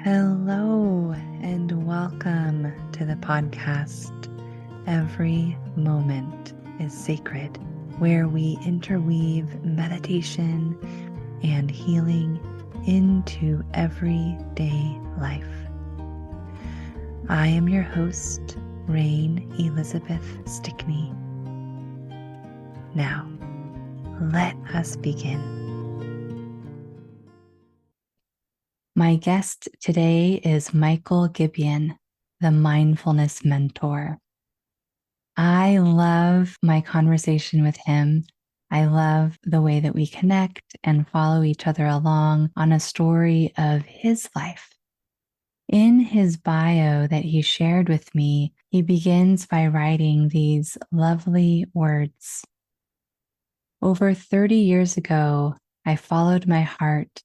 Hello and welcome to the podcast. Every moment is sacred, where we interweave meditation and healing into everyday life. I am your host, Rain Elizabeth Stickney. Now, let us begin. My guest today is Michael Gibian, the Mindfulness Mentor. I love my conversation with him. I love the way that we connect and follow each other along on a story of his life. In his bio that he shared with me, he begins by writing these lovely words. Over 30 years ago, I followed my heart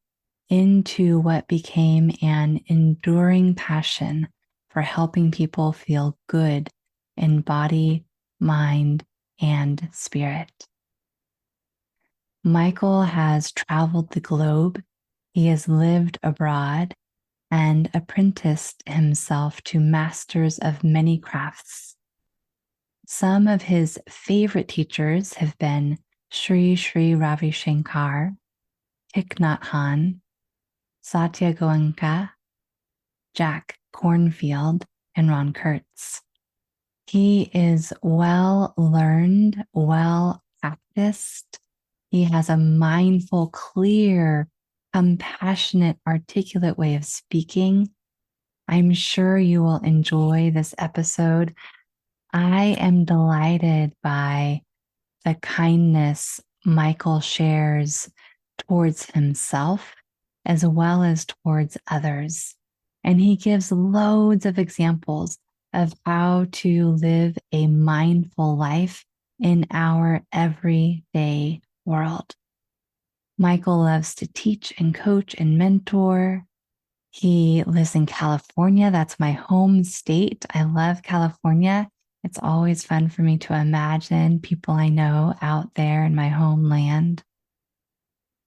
into what became an enduring passion for helping people feel good in body, mind, and spirit. Michael has traveled the globe. He has lived abroad and apprenticed himself to masters of many crafts. Some of his favorite teachers have been Sri Ravi Shankar, Thich Nhat Hanh, Satya Goenka, Kornfield, and Ron Kurtz. He is well learned, well practiced. He has a mindful, clear, compassionate, articulate way of speaking. I'm sure you will enjoy this episode. I am delighted by the kindness Michael shares towards himself as well as towards others. And he gives loads of examples of how to live a mindful life in our everyday world. Michael loves to teach and coach and mentor. He lives in California. That's my home state. I love California. It's always fun for me to imagine people I know out there in my homeland.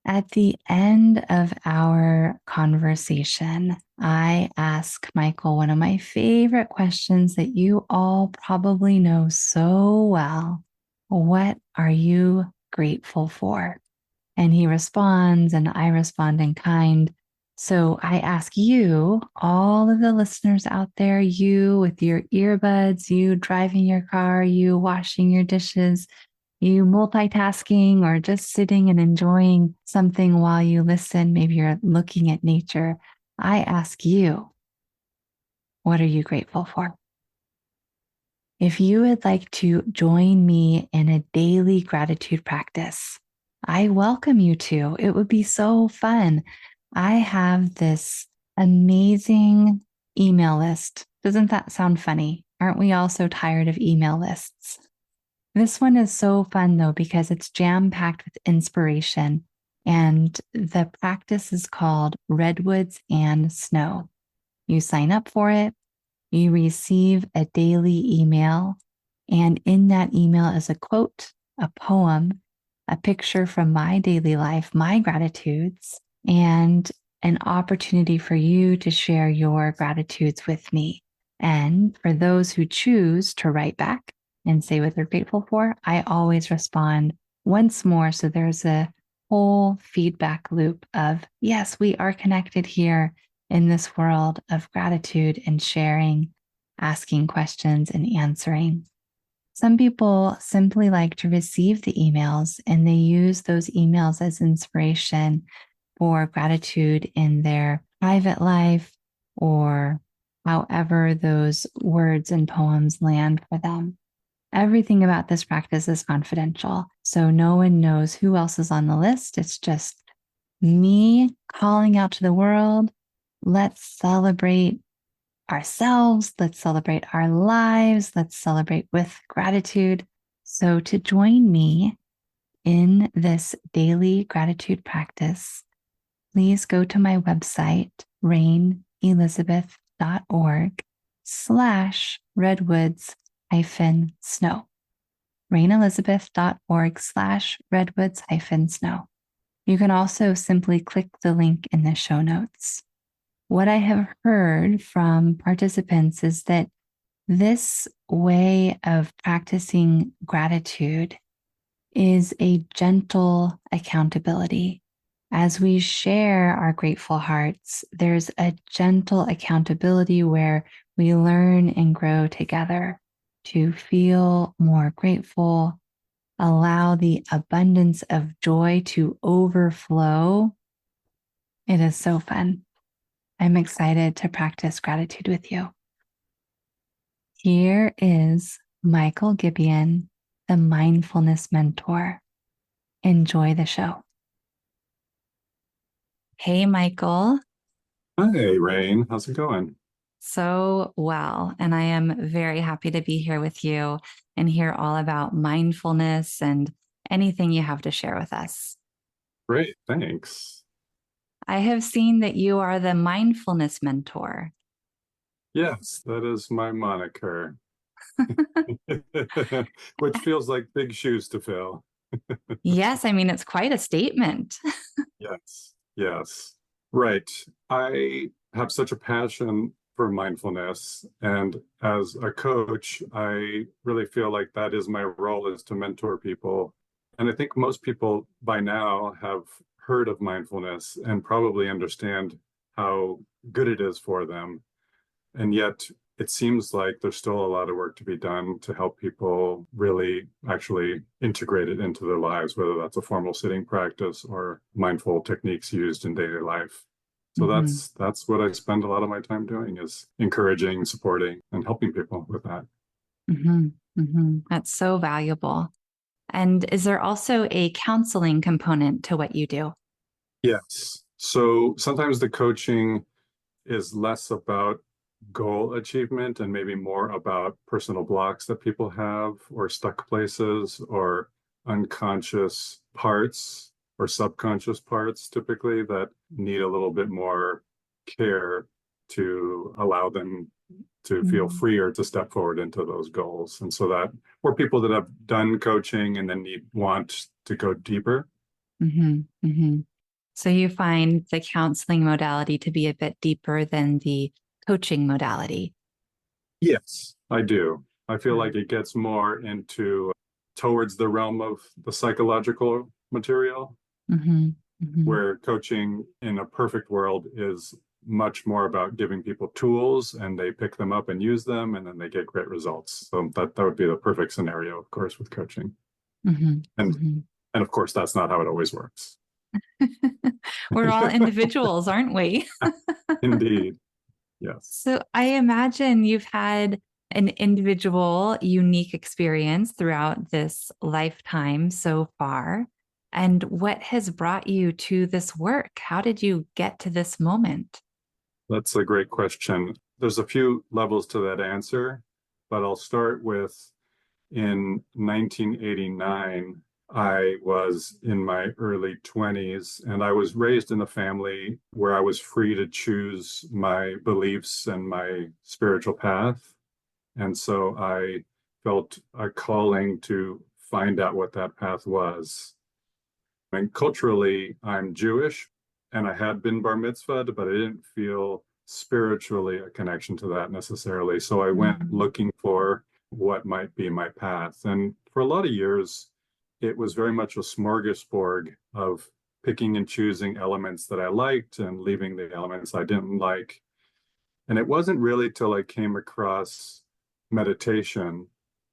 At the end of our conversation, I ask Michael one of my favorite questions that you all probably know so well. What are you grateful for? And he responds, and I respond in kind. So I ask you, all of the listeners out there, you with your earbuds, you driving your car, you washing your dishes, you multitasking or just sitting and enjoying something while you listen, maybe you're looking at nature. I ask you, what are you grateful for? If you would like to join me in a daily gratitude practice, I welcome you to. It would be so fun. I have this amazing email list. Doesn't that sound funny? Aren't we all so tired of email lists? This one is so fun though, because it's jam-packed with inspiration. And the practice is called Redwoods and Snow. You sign up for it, you receive a daily email, and in that email is a quote, a poem, a picture from my daily life, my gratitudes, and an opportunity for you to share your gratitudes with me. And for those who choose to write back and say what they're grateful for, I always respond once more. So there's a whole feedback loop of, yes, we are connected here in this world of gratitude and sharing, asking questions and answering. Some people simply like to receive the emails and they use those emails as inspiration for gratitude in their private life or however those words and poems land for them. Everything about this practice is confidential, so no one knows who else is on the list. It's just me calling out to the world. Let's celebrate ourselves. Let's celebrate our lives. Let's celebrate with gratitude. So to join me in this daily gratitude practice, please go to my website, rainelizabeth.org/redwoods-snow. rainelizabeth.org/redwoods-snow. You can also simply click the link in the show notes. what I have heard from participants is that this way of practicing gratitude is a gentle accountability. As we share our grateful hearts, there's a gentle accountability where we learn and grow together to feel more grateful, allow the abundance of joy to overflow. It is so fun. I'm excited to practice gratitude with you. Here is Michael Gibian, the Mindfulness Mentor. Enjoy the show. Hey, Michael. Hey, Rain. How's it going? So well, and I am very happy to be here with you and hear all about mindfulness and anything you have to share with us. Great, thanks. I have seen that you are the mindfulness mentor. Yes, that is my moniker, which feels like big shoes to fill. Yes, I mean, it's quite a statement. Yes, yes. Right. I have such a passion for mindfulness, and as a coach, I really feel like that is my role is to mentor people. And I think most people by now have heard of mindfulness and probably understand how good it is for them. And yet it seems like there's still a lot of work to be done to help people really actually integrate it into their lives, whether that's a formal sitting practice or mindful techniques used in daily life. So Mhm, that's what I spend a lot of my time doing is encouraging, supporting, and helping people with that. mhm, mhm. That's so valuable. And is there also a counseling component to what you do? Yes. So sometimes the coaching is less about goal achievement and maybe more about personal blocks that people have or stuck places or unconscious parts or subconscious parts typically that need a little bit more care to allow them to feel Mm-hmm. freer to step forward into those goals. And so that for people that have done coaching and then want to go deeper. Mm-hmm. So you find the counseling modality to be a bit deeper than the coaching modality. Yes, I do. I feel Uh, like it gets more into towards the realm of the psychological material, mm-hmm. Mm-hmm. where coaching in a perfect world is much more about giving people tools and they pick them up and use them and then they get great results. So that would be the perfect scenario, of course, with coaching. Mm-hmm. And Mm-hmm. and of course that's not how it always works. We're all individuals, aren't we? Indeed. Yes. So I imagine you've had an individual, unique experience throughout this lifetime so far. And what has brought you to this work? How did you get to this moment? That's a great question. There's a few levels to that answer, but I'll start with in 1989, I was in my early 20s, and I was raised in a family where I was free to choose my beliefs and my spiritual path. And so I felt a calling to find out what that path was. And culturally, I'm Jewish, and I had been bar mitzvahed, but I didn't feel spiritually a connection to that necessarily. So I went Mhm. looking for what might be my path. And for a lot of years, it was very much a smorgasbord of picking and choosing elements that I liked and leaving the elements I didn't like. And it wasn't really till I came across meditation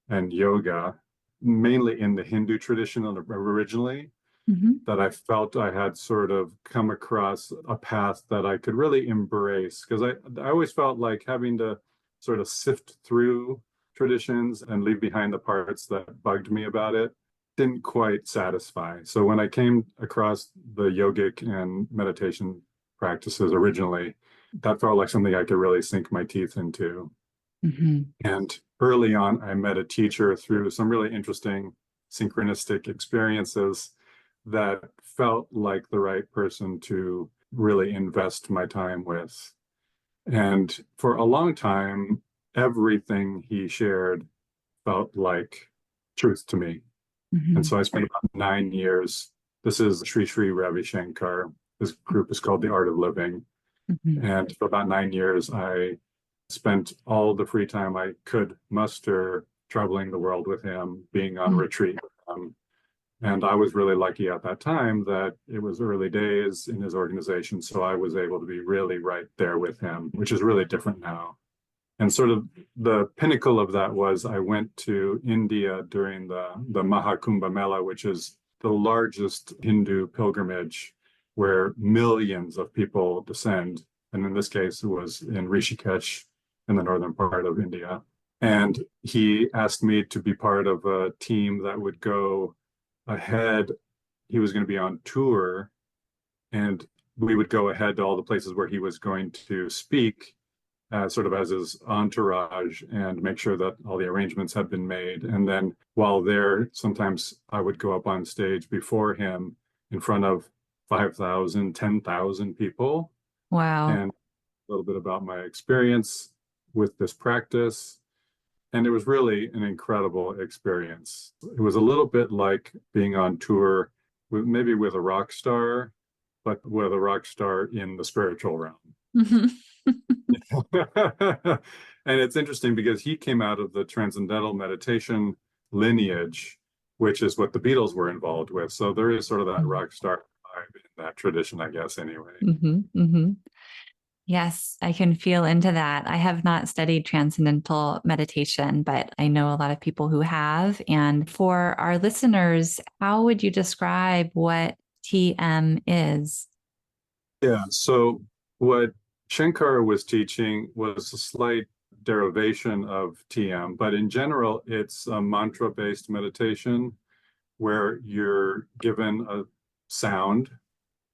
and yoga, mainly in the Hindu tradition originally, Mhm. that I felt I had sort of come across a path that I could really embrace. Because I always felt like having to sort of sift through traditions and leave behind the parts that bugged me about it didn't quite satisfy. So when I came across the yogic and meditation practices originally, that felt like something I could really sink my teeth into. Mhm. And early on, I met a teacher through some really interesting synchronistic experiences that felt like the right person to really invest my time with. And for a long time, everything he shared felt like truth to me. And Mhm. so I spent about 9 years. This is Sri Ravi Shankar. His group is called The Art of Living. Mhm. And for about 9 years, I spent all the free time I could muster traveling the world with him, being on Mm. retreat with him. And I was really lucky at that time that it was early days in his organization. So I was able to be really right there with him, which is really different now. And sort of the pinnacle of that was I went to India during the Mahakumbha Mela, which is the largest Hindu pilgrimage where millions of people descend. And in this case, it was in Rishikesh in the northern part of India. And he asked me to be part of a team that would go ahead. He was going to be on tour, and we would go ahead to all the places where he was going to speak, sort of as his entourage, and make sure that all the arrangements had been made. And then while there, sometimes I would go up on stage before him in front of 5,000, 10,000 people, Wow. and a little bit about my experience with this practice. And it was really an incredible experience. It was a little bit like being on tour with maybe with a rock star, but with a rock star in the spiritual realm. Mhm. And it's interesting because he came out of the transcendental meditation lineage, which is what the Beatles were involved with. So there is sort of that rock star vibe in that tradition, I guess, anyway. Mhm. Mhm. Yes, I can feel into that. I have not studied transcendental meditation, but I know a lot of people who have. And for our listeners, how would you describe what TM is? Yeah. So what Shankar was teaching was a slight derivation of TM, but in general, it's a mantra-based meditation where you're given a sound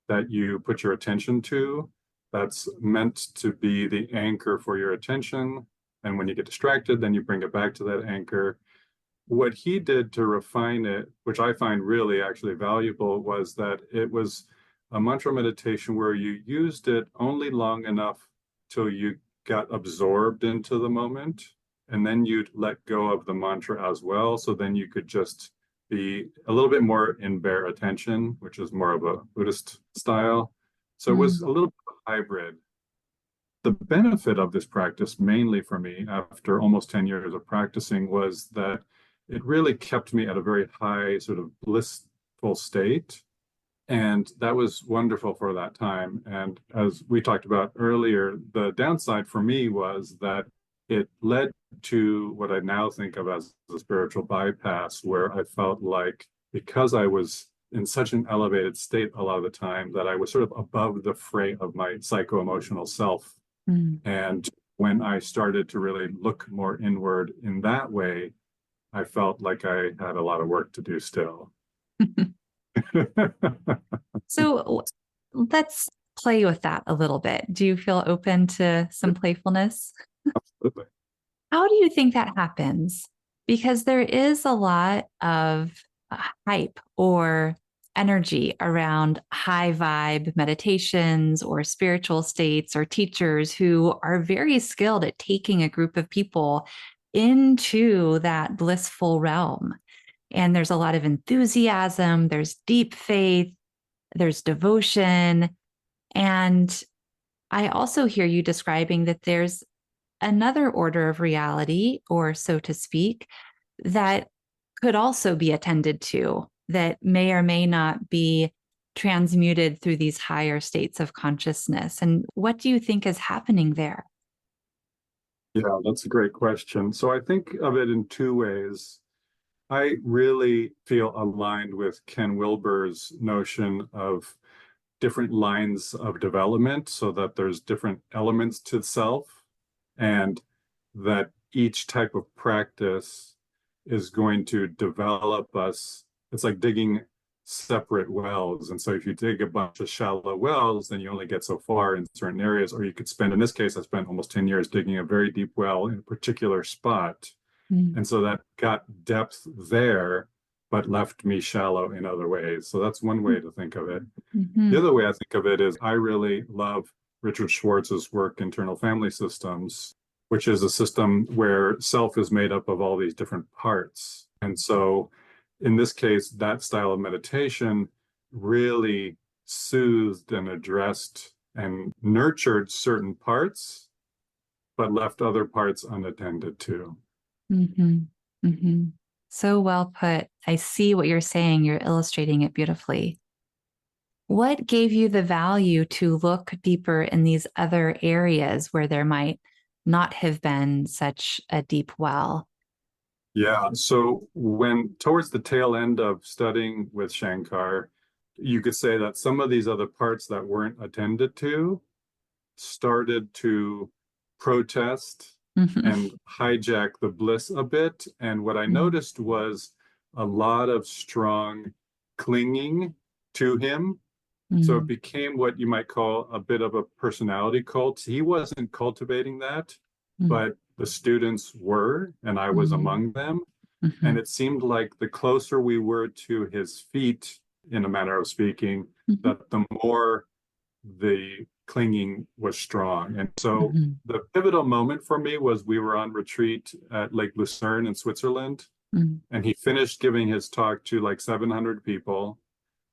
that you put your attention to that's meant to be the anchor for your attention. And when you get distracted, then you bring it back to that anchor. What he did to refine it, which I find really actually valuable, was that it was a mantra meditation where you used it only long enough till you got absorbed into the moment, and then you'd let go of the mantra as well. So then you could just be a little bit more in bare attention, which is more of a Buddhist style. So it was Mm. a little bit of a hybrid. The benefit of this practice, mainly for me, after almost 10 years of practicing, was that it really kept me at a very high, sort of blissful state. And that was wonderful for that time. And as we talked about earlier, the downside for me was that it led to what I now think of as a spiritual bypass, where I felt like because I was in such an elevated state a lot of the time that I was sort of above the fray of my psycho-emotional self. Mm. And when I started to really look more inward in that way, I felt like I had a lot of work to do still. So let's play with that a little bit. Do you feel open to some playfulness? How do you think that happens? Because there is a lot of hype or energy around high vibe meditations or spiritual states or teachers who are very skilled at taking a group of people into that blissful realm. And there's a lot of enthusiasm, there's deep faith, there's devotion. And I also hear you describing that there's another order of reality, or so to speak, that could also be attended to, that may or may not be transmuted through these higher states of consciousness. And what do you think is happening there? Yeah, that's a great question. So I think of it in two ways. I really feel aligned with Ken Wilber's notion of different lines of development so that there's different elements to self, and that each type of practice is going to develop us. It's like digging separate wells. And so if you dig a bunch of shallow wells, then you only get so far in certain areas. Or you could spend, in this case, I spent almost 10 years digging a very deep well in a particular spot. Mm. And so that got depth there, but left me shallow in other ways. So that's one way to think of it. The Mm-hmm. other way I think of it is I really love Richard Schwartz's work, Internal Family Systems, which is a system where self is made up of all these different parts. And so in this case, that style of meditation really soothed and addressed and nurtured certain parts, but left other parts unattended to. Mm-hmm. Mm-hmm. So well put. I see what you're saying. You're illustrating it beautifully. What gave you the value to look deeper in these other areas where there might not have been such a deep well? Yeah. So when towards the tail end of studying with Shankar, you could say that some of these other parts that weren't attended to started to protest Mm-hmm. and hijack the bliss a bit. And what I noticed was a lot of strong clinging to him. So it Mm-hmm. became what you might call a bit of a personality cult. He wasn't cultivating that, but the students were, and I was Mm-hmm. among them. Mm-hmm. And it seemed like the closer we were to his feet, in a manner of speaking, that the more the clinging was strong. And so Mm-hmm. the pivotal moment for me was we were on retreat at Lake Lucerne in Switzerland, Mm-hmm. and he finished giving his talk to like 700 people.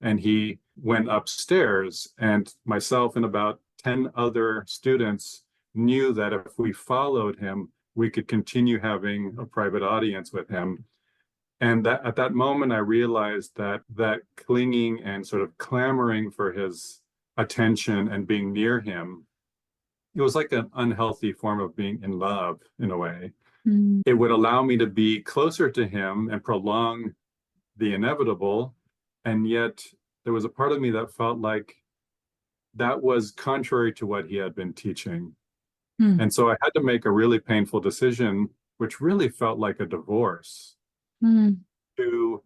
And he went upstairs, and myself and about 10 other students knew that if we followed him, we could continue having a private audience with him. And that at that moment, I realized that that clinging and sort of clamoring for his attention and being near him, it was like an unhealthy form of being in love in a way. Mm-hmm. It would allow me to be closer to him and prolong the inevitable. And yet there was a part of me that felt like that was contrary to what he had been teaching. And so I had to make a really painful decision, which really felt like a divorce, Mm-hmm. to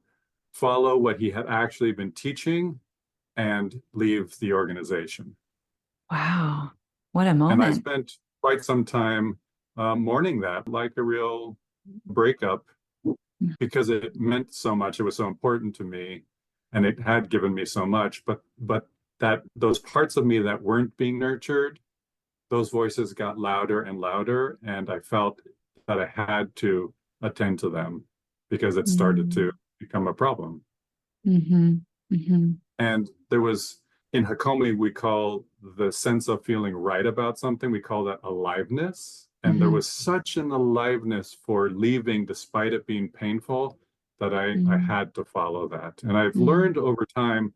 follow what he had actually been teaching and leave the organization. Wow. What a And I moment. spent quite some time mourning that, like a real breakup, because it meant so much. It was so important to me, and it had given me so much. But that those parts of me that weren't being nurtured, those voices got louder and louder, and I felt that I had to attend to them because it started to become a problem. Mm-hmm. Mm-hmm. And there was, in Hakomi, we call the sense of feeling right about something, we call that aliveness. And there Mm-hmm. was such an aliveness for leaving despite it being painful that I Mm-hmm. had to follow that. And I've Mm-hmm. learned over time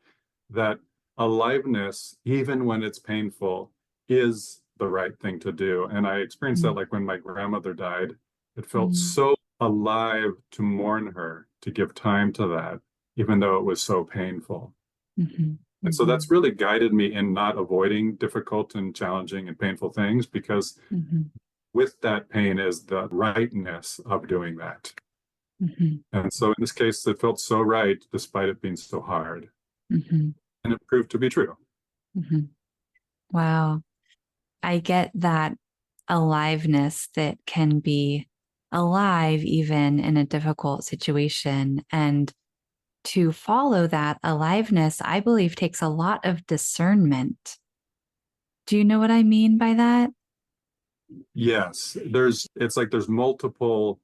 that aliveness, even when it's painful, is the right thing to do. And I experienced that like when my grandmother died. It felt Mm-hmm. so alive to mourn her, to give time to that, even though it was so painful. Mm-hmm. And so Mm-hmm. that's really guided me in not avoiding difficult and challenging and painful things, because Mm-hmm. with that pain is the rightness of doing that. Mm-hmm. And so in this case, it felt so right despite it being so hard. Mm-hmm. And it proved to be true. Mm-hmm. Wow. I get that aliveness that can be alive even in a difficult situation. And to follow that aliveness, I believe takes a lot of discernment. Do you know what I mean by that? Yes, it's like there's multiple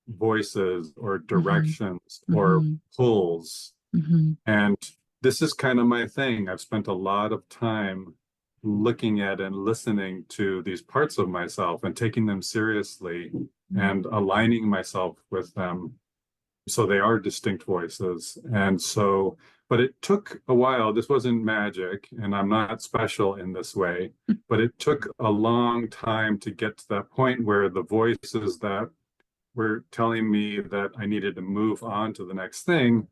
voices or Mm-hmm. directions or Mm-hmm. pulls. Mm-hmm. And this is kind of my thing. I've spent a lot of time looking at and listening to these parts of myself and taking them seriously and aligning myself with them. So they are distinct voices. And so, but it took a while. This wasn't magic, and I'm not special in this way, but it took a long time to get to that point where the voices that were telling me that I needed to move on to the next thing,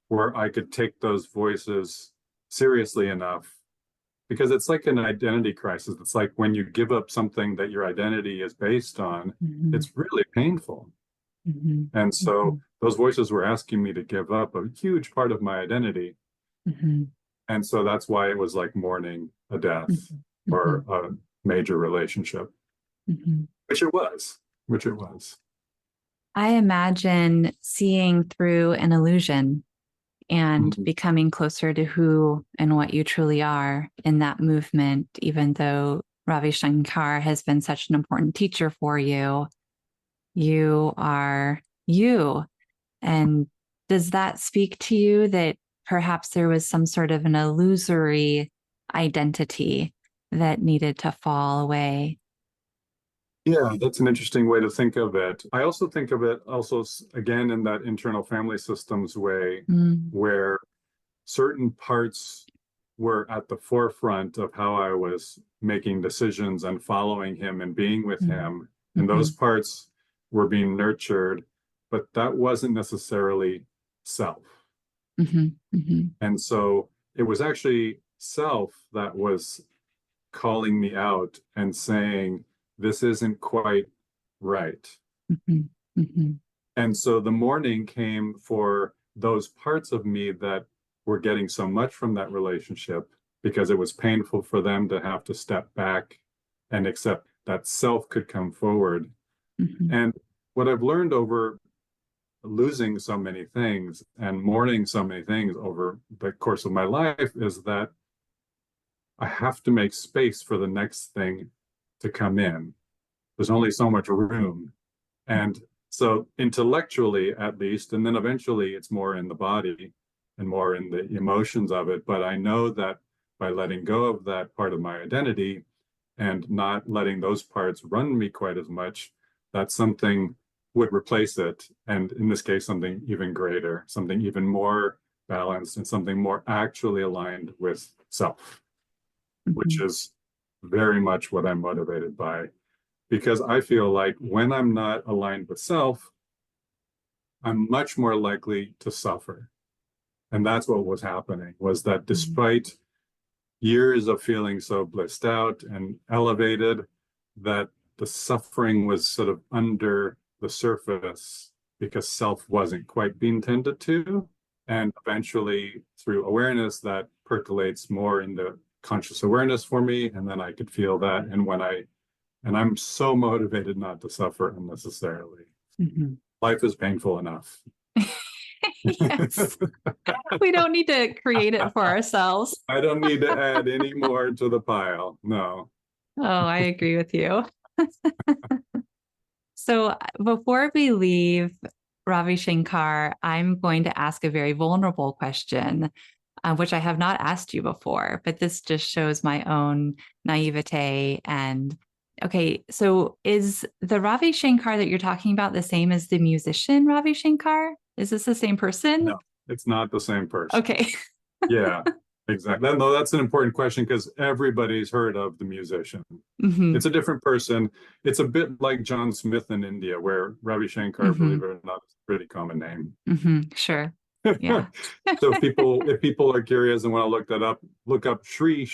where I could take those voices seriously enough. Because it's like an identity crisis. It's like when you give up something that your identity is based on, Mm-hmm. it's really painful. Mm-hmm. And Mm-hmm. so those voices were asking me to give up a huge part of my identity. Mm-hmm. And so that's why it was like mourning a death Mm-hmm. or a major relationship, Mm-hmm. which it was, which it was. I imagine seeing through an illusion and Mhm. becoming closer to who and what you truly are in that movement, even though Ravi Shankar has been such an important teacher for you, you are you. And does that speak to you that perhaps there was some sort of an illusory identity that needed to fall away? Yeah, that's an interesting way to think of it. I also think of it also, again, in that internal family systems way, Mm, where certain parts were at the forefront of how I was making decisions and following him and being with mm, him. And those mhm, parts were being nurtured, but that wasn't necessarily self. mhm, mhm, And so it was actually self that was calling me out and saying, this isn't quite right. mhm, mhm, And so the mourning came for those parts of me that were getting so much from that relationship because it was painful for them to have to step back and accept that self could come forward. mhm, And what I've learned over losing so many things and mourning so many things over the course of my life is that I have to make space for the next thing to come in. There's only so much room. And so intellectually, at least, and then eventually it's more in the body and more in the emotions of it. But I know that by letting go of that part of my identity and not letting those parts run me quite as much, that something would replace it. And in this case, something even greater, something even more balanced, and something more actually aligned with self, which mhm, is very much what I'm motivated by. Because I feel like when I'm not aligned with self, I'm much more likely to suffer. And that's what was happening, was that mhm, despite years of feeling so blissed out and elevated, that the suffering was sort of under the surface because self wasn't quite being tended to. And eventually, through awareness, that percolates more into conscious awareness for me. And then I could feel that. And I'm so motivated not to suffer unnecessarily. mhm. Life is painful enough. Yes, we don't need to create it for ourselves. I don't need to add any more to the pile. No. Oh, I agree with you. So before we leave Ravi Shankar, I'm going to ask a very vulnerable question, which I have not asked you before, but this just shows my own naivete. And okay, so is the Ravi Shankar that you're talking about the same as the musician Ravi Shankar? Is this the same person? No, it's not the same person. Okay. Yeah, exactly. No, that's an important question because everybody's heard of the musician. Hmm. It's a different person. It's a bit like John Smith in India, where Ravi Shankar, believe Hmm. it or not, is a pretty common name. Hmm. Sure. Yeah. So if people are curious and want to look that up, look up Sri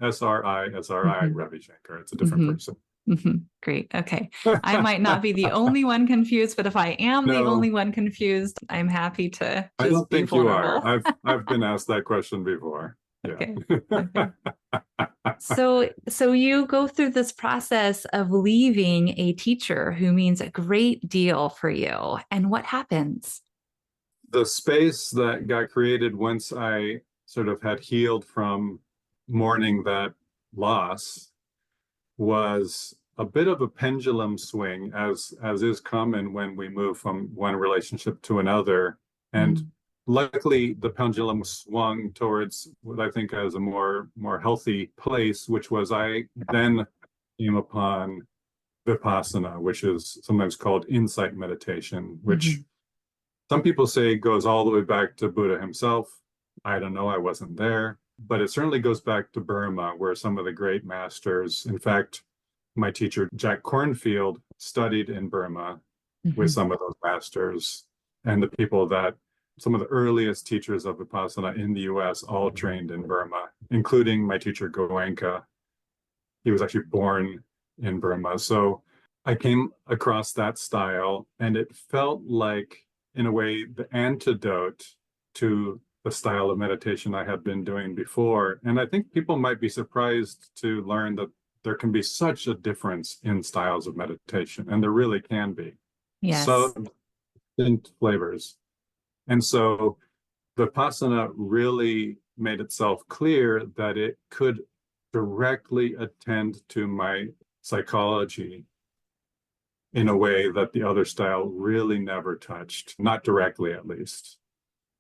SRI Hmm. Ravi Shankar. It's a different Hmm. person. Hmm. Great. Okay. I might not be the only one confused, but if I am the only No, one confused, I'm happy to I just don't be think you are. vulnerable. I've been asked that question before. Yeah. Okay. Okay. So you go through this process of leaving a teacher who means a great deal for you. And what happens? The space that got created once I sort of had healed from mourning that loss was a bit of a pendulum swing, as is common when we move from one relationship to another. And Mm, luckily, the pendulum swung towards what I think as a more healthy place, which was I then came upon Vipassana, which is sometimes called insight meditation, which mhm, some people say goes all the way back to Buddha himself. I don't know, I wasn't there, but it certainly goes back to Burma, where some of the great masters, in fact, my teacher, Jack Kornfield, studied in Burma with mhm, some of those masters, and the people that some of the earliest teachers of Vipassana in the US all trained in Burma, including my teacher, Goenka. He was actually born in Burma. So I came across that style, and it felt like, in a way, the antidote to the style of meditation I had been doing before. And I think people might be surprised to learn that there can be such a difference in styles of meditation, and there really can be. yes. So distinct flavors. And so Vipassana really made itself clear that it could directly attend to my psychology in a way that the other style really never touched, not directly at least.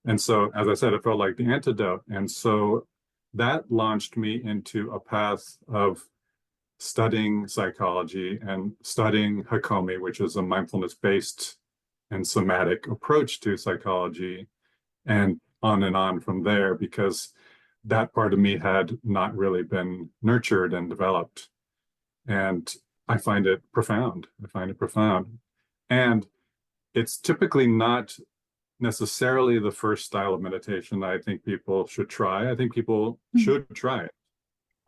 And so, as I said, it felt like the antidote. And so that launched me into a path of studying psychology and studying Hakomi, which is a mindfulness-based and somatic approach to psychology, and on from there, because that part of me had not really been nurtured and developed. And I find it profound. I find it profound. And it's typically not necessarily the first style of meditation that I think people should try. I think people should try it.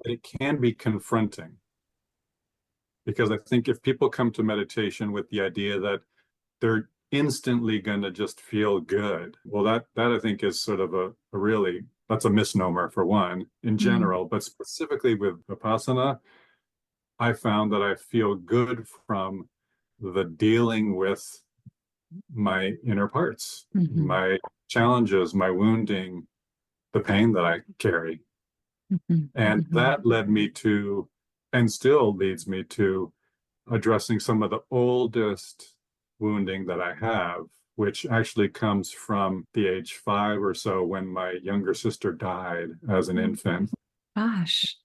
But it can be confronting, because I think if people come to meditation with the idea that they're instantly going to just feel good, well, that I think is sort of a really, that's a misnomer for one in general, but specifically with Vipassana, I found that I feel good from the dealing with my inner parts, my challenges, my wounding, the pain that I carry. And that led me to, and still leads me to, addressing some of the oldest wounding that I have, which actually comes from the age 5 or so, when my younger sister died as an infant. Gosh.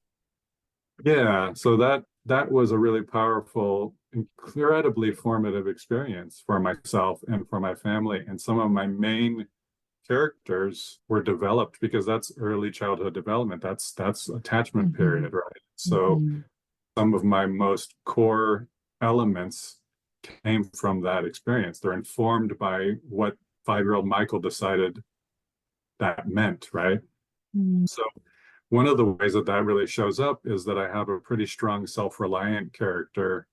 Yeah, so that was a really powerful, incredibly formative experience for myself and for my family. And some of my main characters were developed because that's early childhood development. That's attachment period, right? So some of my most core elements came from that experience. They're informed by what 5-year-old Michael decided that meant, right? So one of the ways that that really shows up is that I have a pretty strong self-reliant character,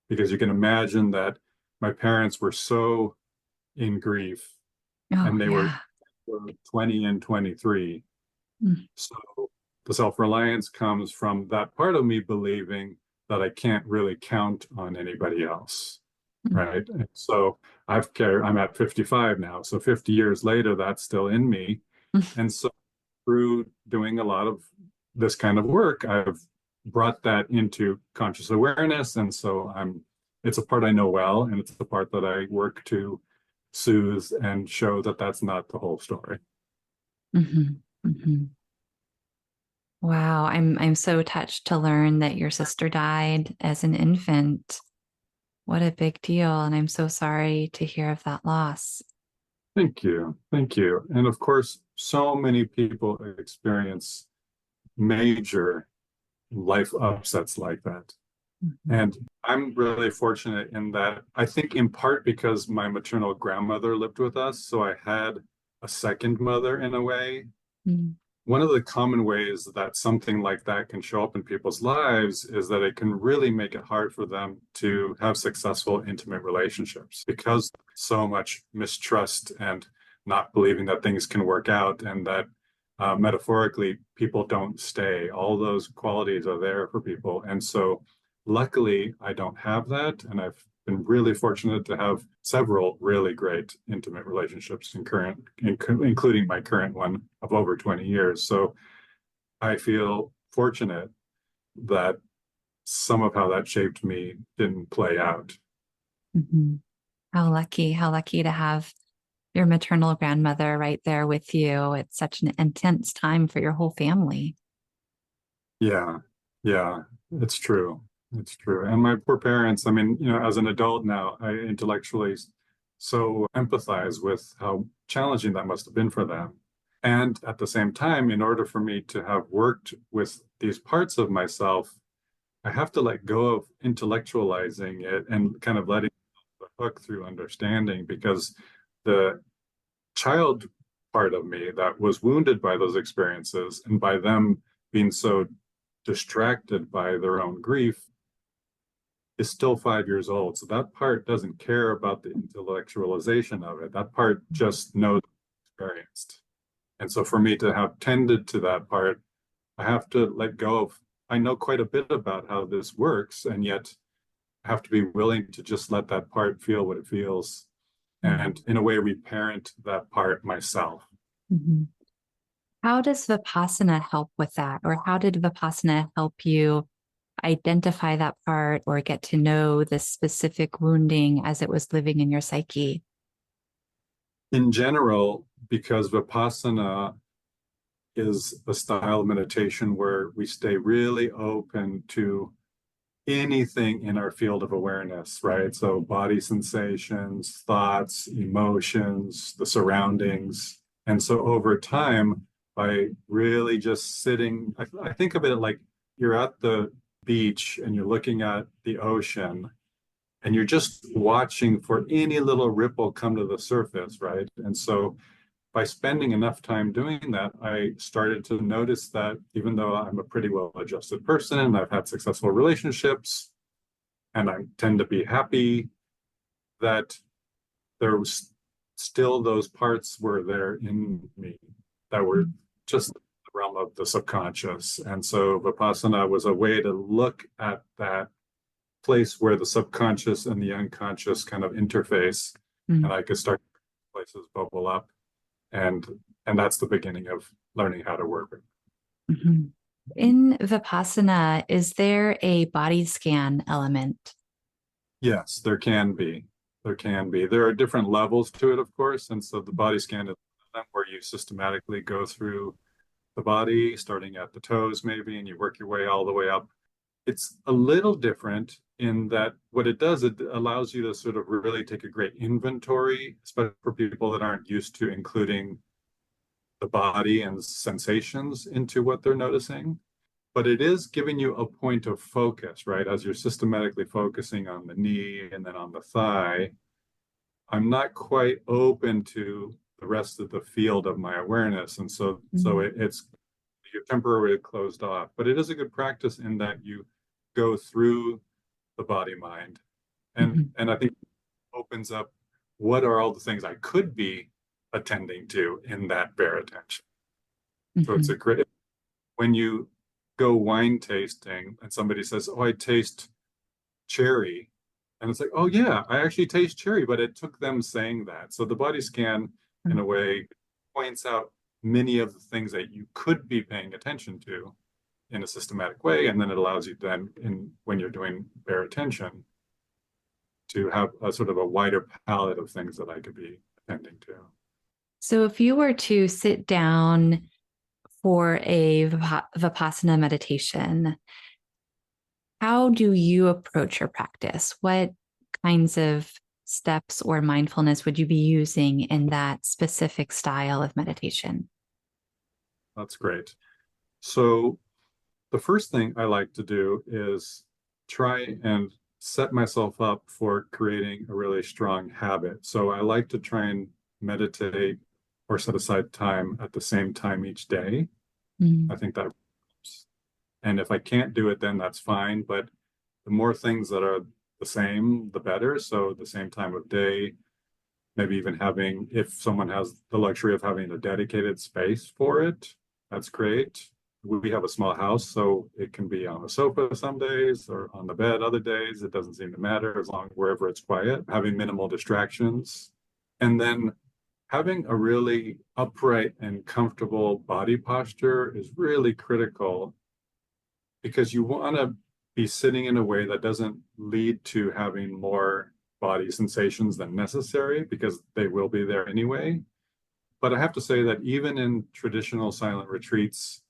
because you can imagine that my parents were so in grief, and they were 20 and 23. So the self-reliance comes from that part of me believing that I can't really count on anybody else, right? And so I'm at 55 now, so 50 years later, that's still in me. And so through doing a lot of this kind of work, I've brought that into conscious awareness. And so it's a part I know well, and it's the part that I work to soothe and show that that's not the whole story. Wow, I'm so touched to learn that your sister died as an infant. What a big deal, and I'm so sorry to hear of that loss. Thank you. Thank you. And of course, so many people experience major life upsets like that. And I'm really fortunate in that, I think in part because my maternal grandmother lived with us, so I had a second mother in a way. One of the common ways that something like that can show up in people's lives is that it can really make it hard for them to have successful, intimate relationships, because so much mistrust and not believing that things can work out, and that metaphorically, people don't stay. All those qualities are there for people. And so luckily, I don't have that. And I've been really fortunate to have several really great intimate relationships, including my current one of over 20 years. So I feel fortunate that some of how that shaped me didn't play out. How lucky to have your maternal grandmother right there with you. It's such an intense time for your whole family. Yeah, it's true. It's true. And my poor parents, I mean, as an adult now, I intellectually so empathize with how challenging that must have been for them. And at the same time, in order for me to have worked with these parts of myself, I have to let go of intellectualizing it and kind of letting the hook through understanding, because the child part of me that was wounded by those experiences and by them being so distracted by their own grief is still 5 years old. So that part doesn't care about the intellectualization of it. That part just knows experienced. And so for me to have tended to that part, I have to let go of, I know quite a bit about how this works, and yet I have to be willing to just let that part feel what it feels, and in a way reparent that part myself. How does Vipassana help with that? Or how did Vipassana help you identify that part or get to know the specific wounding as it was living in your psyche? In general, because Vipassana is a style of meditation where we stay really open to anything in our field of awareness, right? So body sensations, thoughts, emotions, the surroundings. And so over time, by really just sitting, I think of it like you're at the beach and you're looking at the ocean and you're just watching for any little ripple come to the surface, right? And so by spending enough time doing that, I started to notice that even though I'm a pretty well-adjusted person and I've had successful relationships and I tend to be happy, that there was still those parts were there in me that were just the realm of the subconscious. And so Vipassana was a way to look at that place where the subconscious and the unconscious kind of interface, and I could start places bubble up, and that's the beginning of learning how to work with. Mm-hmm. In Vipassana, is there a body scan element? Yes, there can be. There can be. There are different levels to it, of course, and so the body scan is where you systematically go through the body, starting at the toes maybe, and you work your way all the way up. It's a little different in that what it does, it allows you to sort of really take a great inventory, especially for people that aren't used to including the body and sensations into what they're noticing. But it is giving you a point of focus, right? As you're systematically focusing on the knee and then on the thigh, I'm not quite open to the rest of the field of my awareness. And so it's you're temporarily closed off. But it is a good practice in that you go through the body mind. And I think it opens up what are all the things I could be attending to in that bare attention. So it's a great, when you go wine tasting and somebody says, "Oh, I taste cherry." And it's like, "Oh yeah, I actually taste cherry," but it took them saying that. So the body scan, in a way, points out many of the things that you could be paying attention to in a systematic way. And then it allows you then, when you're doing bare attention, to have a sort of a wider palette of things that I could be attending to. So if you were to sit down for a Vipassana meditation, how do you approach your practice? What kinds of steps or mindfulness would you be using in that specific style of meditation? That's great. So the first thing I like to do is try and set myself up for creating a really strong habit. So I like to try and meditate or set aside time at the same time each day. I think that helps. And if I can't do it, then that's fine. But the more things that are the same, the better. So the same time of day, maybe even having, if someone has the luxury of having a dedicated space for it, that's great. We have a small house, so it can be on the sofa some days or on the bed other days. It doesn't seem to matter as long as wherever it's quiet, having minimal distractions. And then having a really upright and comfortable body posture is really critical because you want to be sitting in a way that doesn't lead to having more body sensations than necessary, because they will be there anyway. But I have to say that even in traditional silent retreats,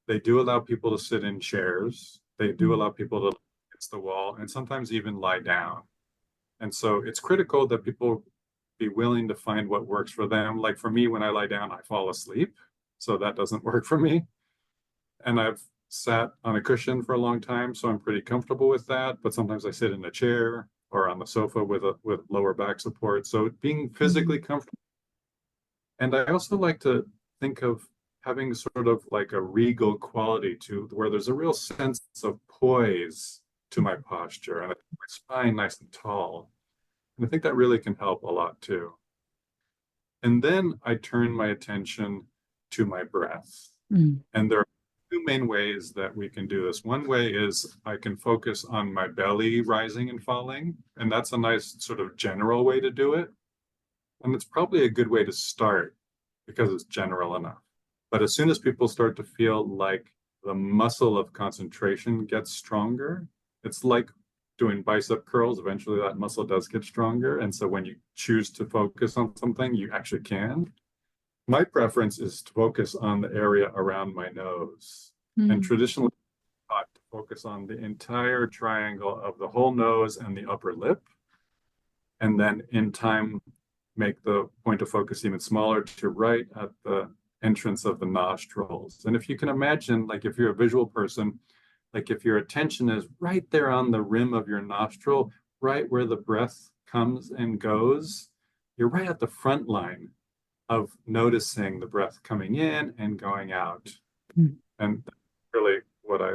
they do allow people to sit in chairs. They do allow people to look against the wall and sometimes even lie down. And so it's critical that people be willing to find what works for them. Like for me, when I lie down, I fall asleep. So that doesn't work for me. And I've sat on a cushion for a long time, so I'm pretty comfortable with that. But sometimes I sit in a chair or on the sofa with lower back support. So being physically comfortable. And I also like to think of having sort of like a regal quality to where there's a real sense of poise to my posture and my spine nice and tall. And I think that really can help a lot too. And then I turn my attention to my breath. And there are two main ways that we can do this. One way is I can focus on my belly rising and falling. And that's a nice sort of general way to do it. And it's probably a good way to start because it's general enough. But as soon as people start to feel like the muscle of concentration gets stronger, it's like doing bicep curls. Eventually that muscle does get stronger. And so when you choose to focus on something, you actually can. My preference is to focus on the area around my nose. And Mm. traditionally taught to focus on the entire triangle of the whole nose and the upper lip. And then in time, make the point of focus even smaller to right at the entrance of the nostrils. And if you can imagine, like if you're a visual person, like if your attention is right there on the rim of your nostril, right where the breath comes and goes, you're right at the front line of noticing the breath coming in and going out. Mm. And that's really what I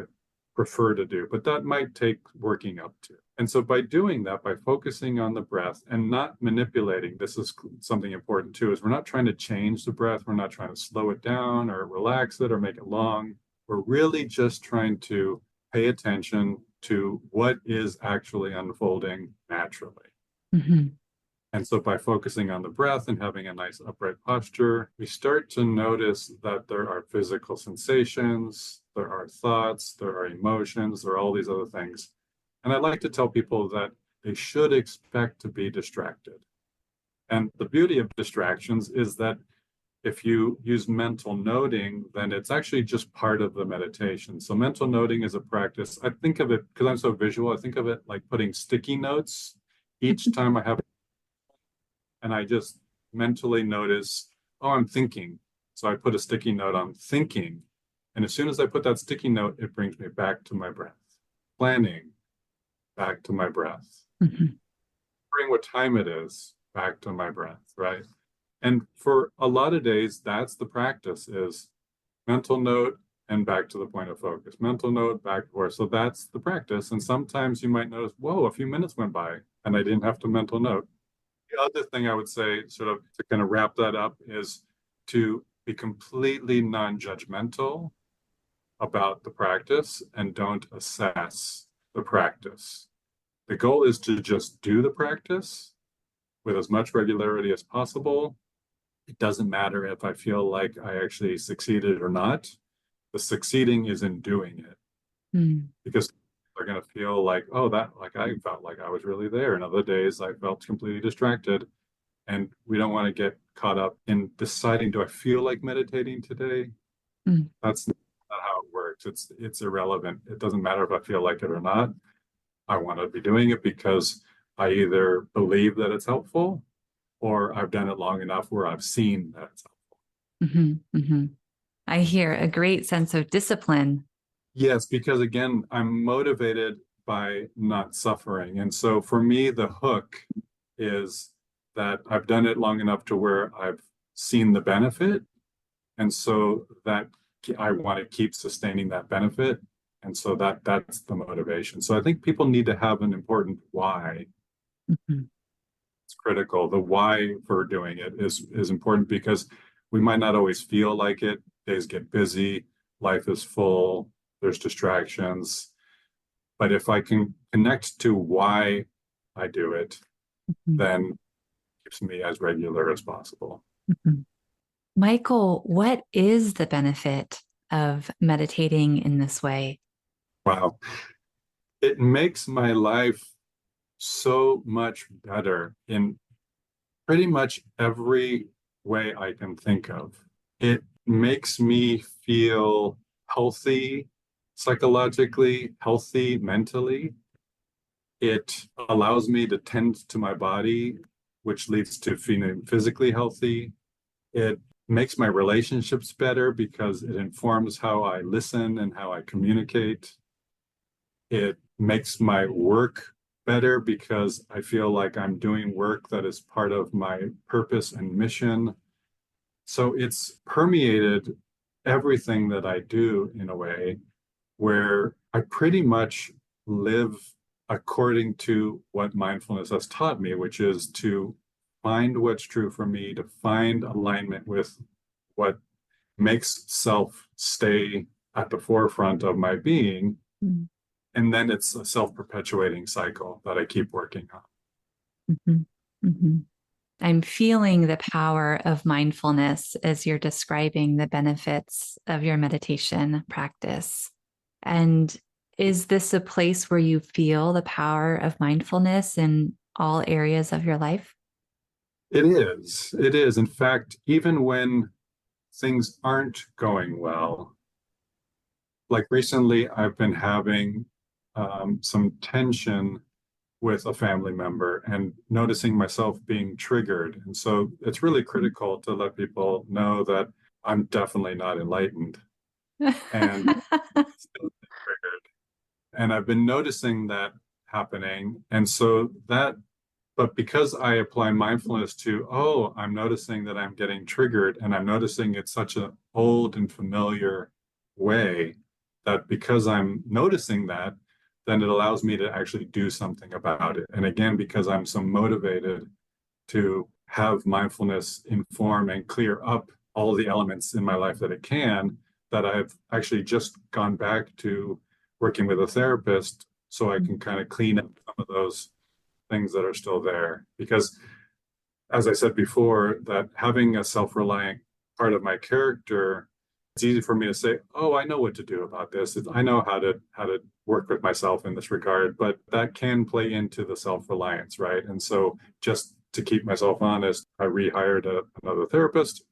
prefer to do, but that might take working up to. And so by doing that, by focusing on the breath and not manipulating, this is something important too, is we're not trying to change the breath. We're not trying to slow it down or relax it or make it long. We're really just trying to pay attention to what is actually unfolding naturally. Mm-hmm. And so by focusing on the breath and having a nice upright posture, we start to notice that there are physical sensations, there are thoughts, there are emotions, there are all these other things. And I like to tell people that they should expect to be distracted. And the beauty of distractions is that if you use mental noting, then it's actually just part of the meditation. So mental noting is a practice. I think of it, because I'm so visual, I think of it like putting sticky notes each time I have, and I just mentally notice, oh, I'm thinking. So I put a sticky note on thinking. And as soon as I put that sticky note, it brings me back to my breath. Planning, back to my breath. Mm-hmm. Remembering what time it is, back to my breath, right? And for a lot of days, that's the practice is mental note and back to the point of focus. Mental note, back to forth. So that's the practice. And sometimes you might notice, whoa, a few minutes went by and I didn't have to mental note. The other thing I would say, sort of to kind of wrap that up, is to be completely non-judgmental about the practice and don't assess the practice. The goal is to just do the practice with as much regularity as possible. It doesn't matter if I feel like I actually succeeded or not. The succeeding is in doing it. Mm. Because they're going to feel like, oh, that, like I felt like I was really there. And other days I felt completely distracted. And we don't want to get caught up in deciding, do I feel like meditating today? Mm. That's not how it works. It's irrelevant. It doesn't matter if I feel like it or not. I want to be doing it because I either believe that it's helpful or I've done it long enough where I've seen that it's helpful. Mm-hmm. Mm-hmm. I hear a great sense of discipline. Yes, because again, I'm motivated by not suffering. And so for me, the hook is that I've done it long enough to where I've seen the benefit. And so that I want to keep sustaining that benefit. And so that's the motivation. So I think people need to have an important why. Mm-hmm. It's critical. The why for doing it is important because we might not always feel like it. Days get busy, life is full, there's distractions. But if I can connect to why I do it, Mm-hmm. then it keeps me as regular as possible. Mm-hmm. Michael, what is the benefit of meditating in this way? Wow. It makes my life so much better in pretty much every way I can think of. It makes me feel healthy psychologically, healthy mentally. It allows me to tend to my body, which leads to feeling physically healthy. It makes my relationships better because it informs how I listen and how I communicate. It makes my work better because I feel like I'm doing work that is part of my purpose and mission. So it's permeated everything that I do in a way where I pretty much live according to what mindfulness has taught me, which is to find what's true for me, to find alignment with what makes self stay at the forefront of my being. Mm-hmm. And then it's a self-perpetuating cycle that I keep working on. Mm-hmm. Mm-hmm. I'm feeling the power of mindfulness as you're describing the benefits of your meditation practice. And is this a place where you feel the power of mindfulness in all areas of your life? It is. It is. In fact, even when things aren't going well. Like recently, I've been having some tension with a family member and noticing myself being triggered. And so it's really critical to let people know that I'm definitely not enlightened and still triggered. And I've been noticing that happening. And so that, but because I apply mindfulness to, oh, I'm noticing that I'm getting triggered and I'm noticing it's such an old and familiar way that because I'm noticing that, then it allows me to actually do something about it. And again, because I'm so motivated to have mindfulness inform and clear up all the elements in my life that it can, that I've actually just gone back to working with a therapist so I can kind of clean up some of those things that are still there. Because as I said before, that having a self-reliant part of my character, it's easy for me to say, oh, I know what to do about this. I know how to work with myself in this regard, but that can play into the self-reliance, right? And so just to keep myself honest, I rehired another therapist,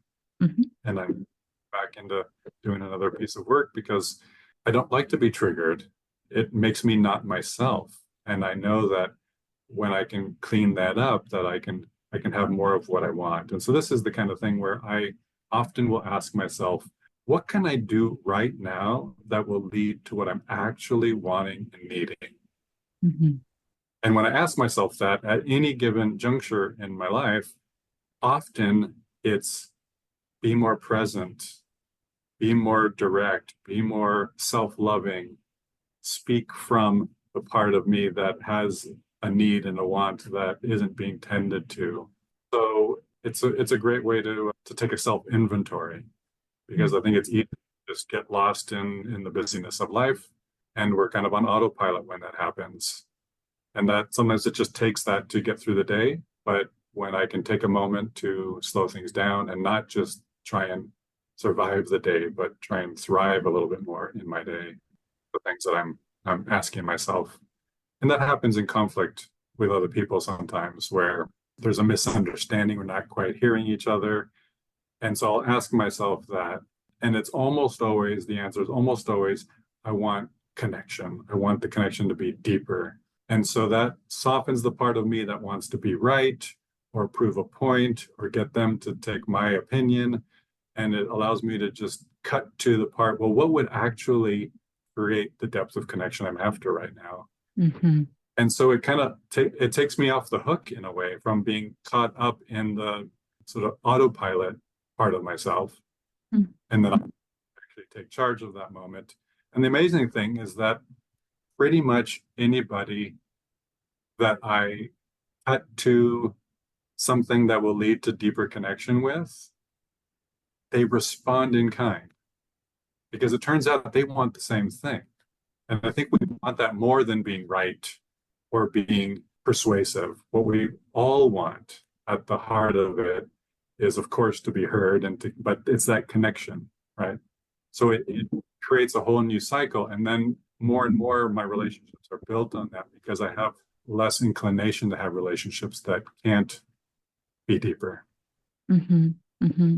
mm-hmm. and I'm back into doing another piece of work because I don't like to be triggered. It makes me not myself. And I know that when I can clean that up, that I can have more of what I want. And so this is the kind of thing where I often will ask myself, what can I do right now that will lead to what I'm actually wanting and needing? Mm-hmm. And when I ask myself that at any given juncture in my life, often it's be more present, be more direct, be more self-loving, speak from the part of me that has a need and a want that isn't being tended to. So it's a great way to take a self-inventory, because I think it's easy to just get lost in the busyness of life, and we're kind of on autopilot when that happens. And that sometimes it just takes that to get through the day. But when I can take a moment to slow things down and not just try and survive the day, but try and thrive a little bit more in my day, the things that I'm asking myself. And that happens in conflict with other people sometimes, where there's a misunderstanding, we're not quite hearing each other. And so I'll ask myself that. And it's almost always, the answer is almost always, I want connection. I want the connection to be deeper. And so that softens the part of me that wants to be right or prove a point or get them to take my opinion. And it allows me to just cut to the part, well, what would actually create the depth of connection I'm after right now? Mm-hmm. And so it kind of it takes me off the hook in a way from being caught up in the sort of autopilot part of myself. Mm-hmm. And then I actually take charge of that moment. And the amazing thing is that pretty much anybody that I cut to something that will lead to deeper connection with, they respond in kind, because it turns out they want the same thing. And I think we want that more than being right or being persuasive. What we all want at the heart of it is, of course, to be heard, but it's that connection, right? So it creates a whole new cycle. And then more and more of my relationships are built on that, because I have less inclination to have relationships that can't be deeper. Mm-hmm. Mm-hmm.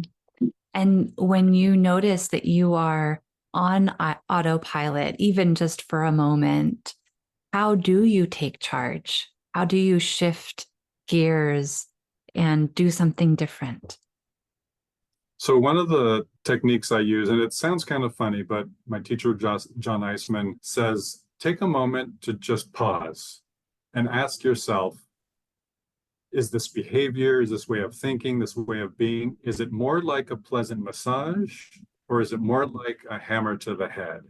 And when you notice that you are on autopilot, even just for a moment, how do you take charge? How do you shift gears and do something different? So one of the techniques I use, and it sounds kind of funny, but my teacher, John Eisman, says, take a moment to just pause and ask yourself, is this behavior, is this way of thinking, this way of being, is it more like a pleasant massage, or is it more like a hammer to the head?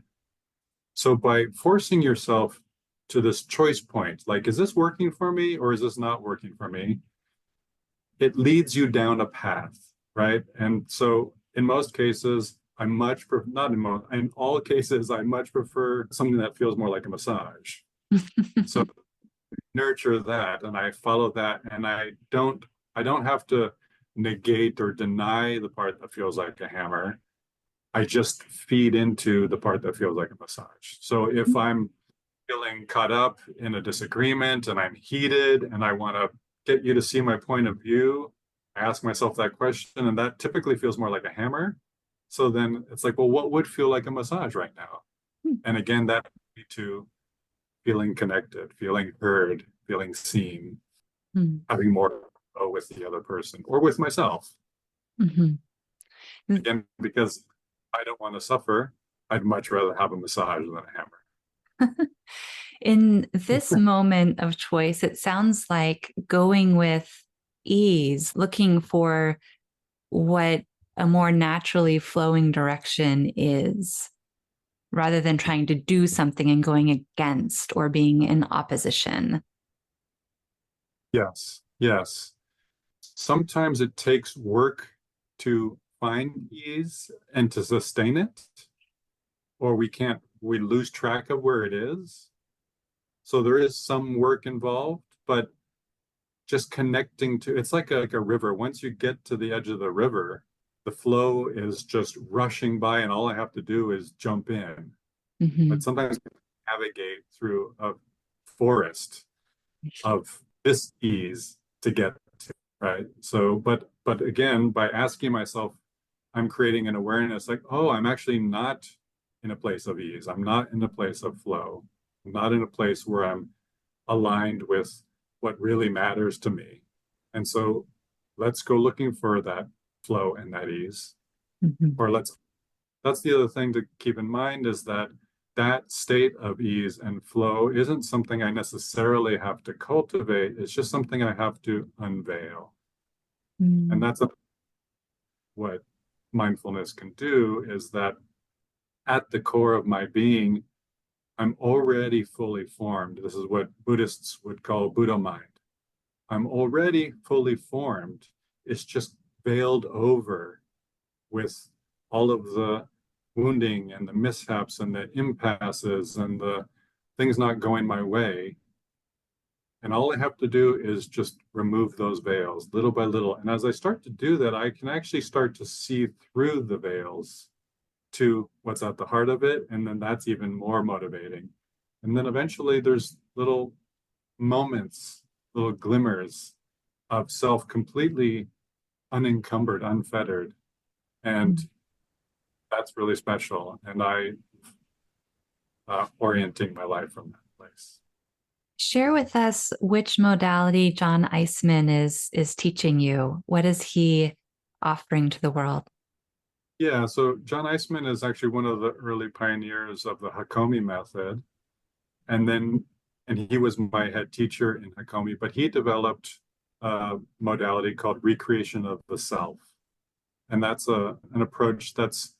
So by forcing yourself to this choice point, like, is this working for me or is this not working for me? It leads you down a path, right? And so in most cases, in all cases, I much prefer something that feels more like a massage. So nurture that and I follow that, and I don't have to negate or deny the part that feels like a hammer. I just feed into the part that feels like a massage. So if I'm feeling caught up in a disagreement and I'm heated and I want to get you to see my point of view, I ask myself that question, and that typically feels more like a hammer. So then it's like, well, what would feel like a massage right now? And again, that leads me to feeling connected, feeling heard, feeling seen, Mm-hmm. having more with the other person or with myself. Mm-hmm. Again, because I don't want to suffer, I'd much rather have a massage than a hammer. In this moment of choice, it sounds like going with ease, looking for what a more naturally flowing direction is, rather than trying to do something and going against or being in opposition. Yes, yes. Sometimes it takes work to find ease and to sustain it, or we lose track of where it is. So there is some work involved, but just connecting to it's like a river. Once you get to the edge of the river, the flow is just rushing by, and all I have to do is jump in. Mm-hmm. But sometimes I navigate through a forest of this ease to get to, right? So, but again, by asking myself, I'm creating an awareness like, oh, I'm actually not in a place of ease. I'm not in a place of flow. I'm not in a place where I'm aligned with what really matters to me. And so let's go looking for that flow and that ease. Mm-hmm. Or that's the other thing to keep in mind is that that state of ease and flow isn't something I necessarily have to cultivate. It's just something I have to unveil. And that's what mindfulness can do is that at the core of my being, I'm already fully formed. This is what Buddhists would call Buddha mind. I'm already fully formed. It's just veiled over with all of the wounding and the mishaps and the impasses and the things not going my way. And all I have to do is just remove those veils little by little. And as I start to do that, I can actually start to see through the veils to what's at the heart of it. And then that's even more motivating. And then eventually there's little moments, little glimmers of self completely unencumbered, unfettered. And that's really special. And I orienting my life from that place. Share with us which modality John Eisman is teaching you. What is he offering to the world? Yeah, so John Eisman is actually one of the early pioneers of the Hakomi method. And he was my head teacher in Hakomi, but he developed a modality called recreation of the self. And that's an approach that's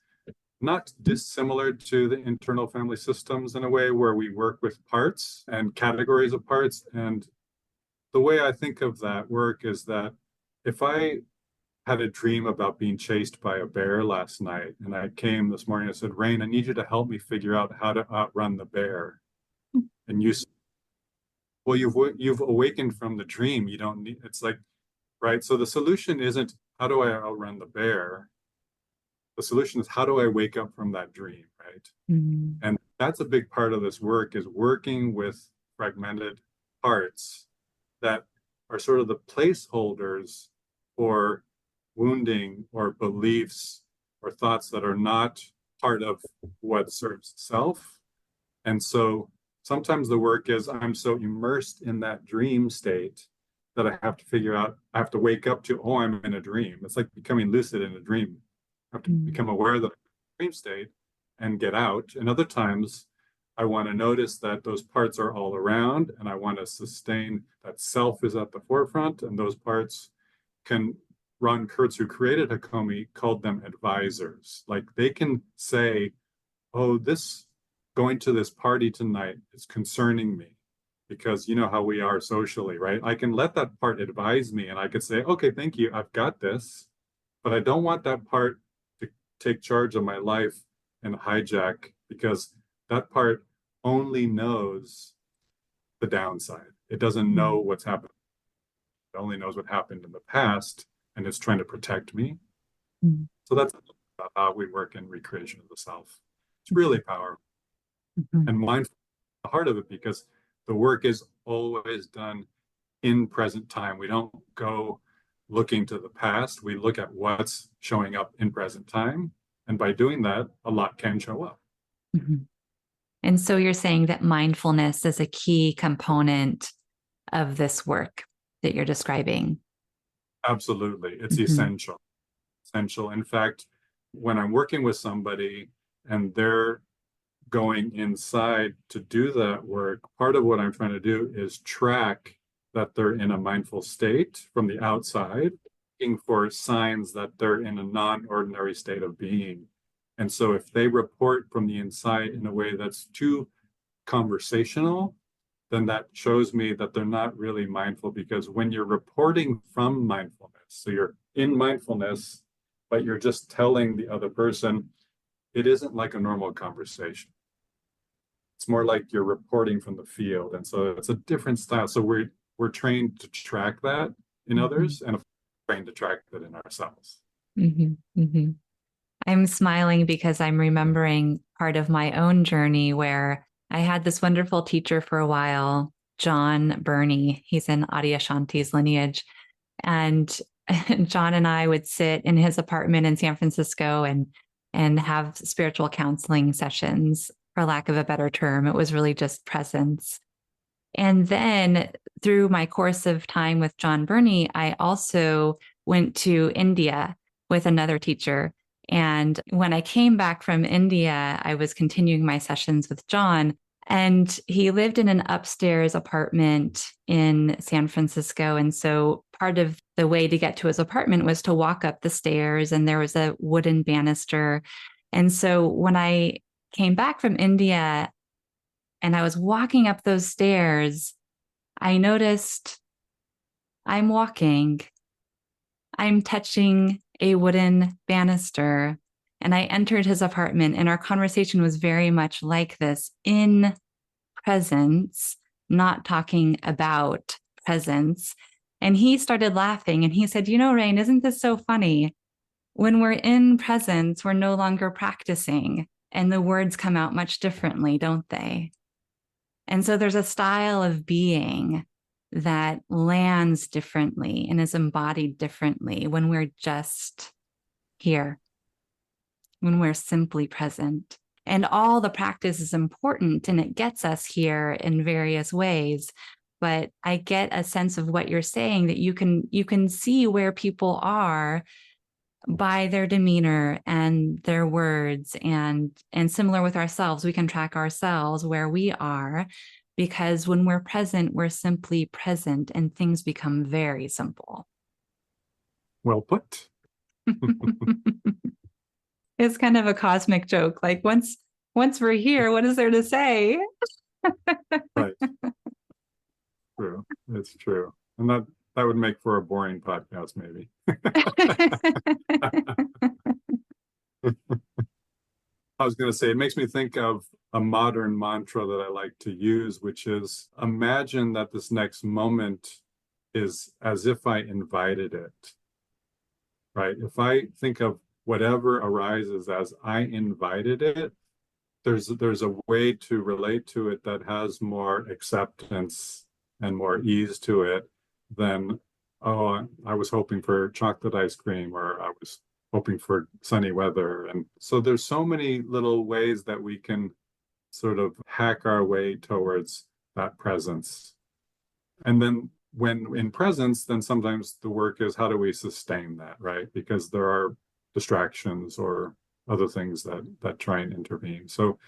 not dissimilar to the internal family systems in a way where we work with parts and categories of parts. And the way I think of that work is that if I had a dream about being chased by a bear last night, and I came this morning and said, Rain, I need you to help me figure out how to outrun the bear. And you, well, you've awakened from the dream. You don't need. It's like, right. So the solution isn't how do I outrun the bear. The solution is how do I wake up from that dream, right? Mm-hmm. And that's a big part of this work is working with fragmented parts that are sort of the placeholders for wounding or beliefs or thoughts that are not part of what serves self. And so sometimes the work is I'm so immersed in that dream state that I have to figure out, I have to wake up to, oh, I'm in a dream. It's like becoming lucid in a dream. I have to become aware of the dream state and get out. And other times I want to notice that those parts are all around and I want to sustain that self is at the forefront and those parts can Ron Kurtz, who created Hakomi, called them advisors. Like they can say, oh, this going to this party tonight is concerning me because you know how we are socially, right? I can let that part advise me and I could say, okay, thank you, I've got this. But I don't want that part to take charge of my life and hijack because that part only knows the downside. It doesn't know what's happened. It only knows what happened in the past and it's trying to protect me. Mm-hmm. So that's how we work in recreation of the self. It's really powerful. Mm-hmm. And mindful at the heart of it because the work is always done in present time. We don't go looking to the past. We look at what's showing up in present time And by doing that, a lot can show up. Mm-hmm. And so you're saying that mindfulness is a key component of this work that you're describing. Absolutely. It's Mm-hmm. essential. Essential. In fact, when I'm working with somebody and they're going inside to do that work, part of what I'm trying to do is track that they're in a mindful state from the outside, looking for signs that they're in a non-ordinary state of being. And so if they report from the inside in a way that's too conversational, then that shows me that they're not really mindful, because when you're reporting from mindfulness, so you're in mindfulness, but you're just telling the other person, it isn't like a normal conversation. It's more like you're reporting from the field. And so it's a different style. So we're trained to track that in others, and trained to track that in ourselves. Mm-hmm. Mm-hmm. I'm smiling because I'm remembering part of my own journey where I had this wonderful teacher for a while, John Burney. He's in Adyashanti's lineage. And John and I would sit in his apartment in San Francisco and have spiritual counseling sessions, for lack of a better term. It was really just presence. And then through my course of time with John Burney, I also went to India with another teacher. And when I came back from India, I was continuing my sessions with John. And he lived in an upstairs apartment in San Francisco. And so part of the way to get to his apartment was to walk up the stairs, and there was a wooden banister. And so when I came back from India and I was walking up those stairs, I noticed I'm walking, I'm touching a wooden banister. And I entered his apartment, and our conversation was very much like this, in presence, not talking about presence. And he started laughing and he said, Rain, isn't this so funny? When we're in presence, we're no longer practicing, and the words come out much differently, don't they? And so there's a style of being that lands differently and is embodied differently when we're just here, when we're simply present. And all the practice is important, and it gets us here in various ways. But I get a sense of what you're saying, that you can see where people are by their demeanor and their words, and similar with ourselves, we can track ourselves where we are, because when we're present, we're simply present, and things become very simple. Well put. It's kind of a cosmic joke. Like once we're here, what is there to say? Right. True. It's true. And that would make for a boring podcast, maybe. I was going to say, it makes me think of a modern mantra that I like to use, which is, imagine that this next moment is as if I invited it, right? If I think of whatever arises as I invited it, there's a way to relate to it that has more acceptance and more ease to it than, oh, I was hoping for chocolate ice cream, or I was hoping for sunny weather. And so there's so many little ways that we can sort of hack our way towards that presence. And then when in presence, then sometimes the work is, how do we sustain that, right? Because there are distractions or other things that try and intervene. So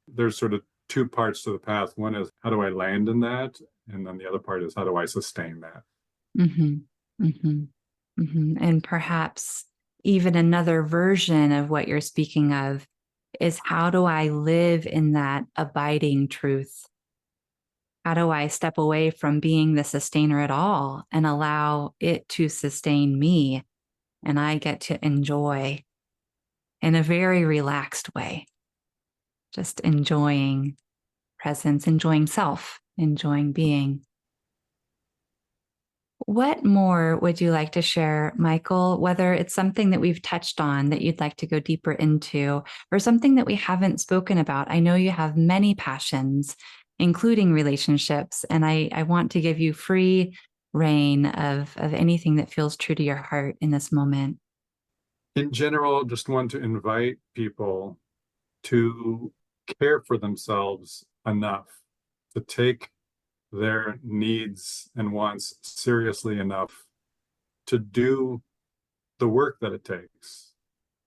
there's sort of two parts to the path. One is, how do I land in that? And then the other part is, how do I sustain that? Mm-hmm. Mm-hmm. Mm-hmm. And perhaps even another version of what you're speaking of is, how do I live in that abiding truth? How do I step away from being the sustainer at all and allow it to sustain me? And I get to enjoy in a very relaxed way, just enjoying presence, enjoying self, enjoying being. What more would you like to share, Michael, whether it's something that we've touched on that you'd like to go deeper into, or something that we haven't spoken about? I know you have many passions, including relationships, and I want to give you free reign of anything that feels true to your heart in this moment. in general, just want to invite people to care for themselves enough to take their needs and wants seriously enough to do the work that it takes,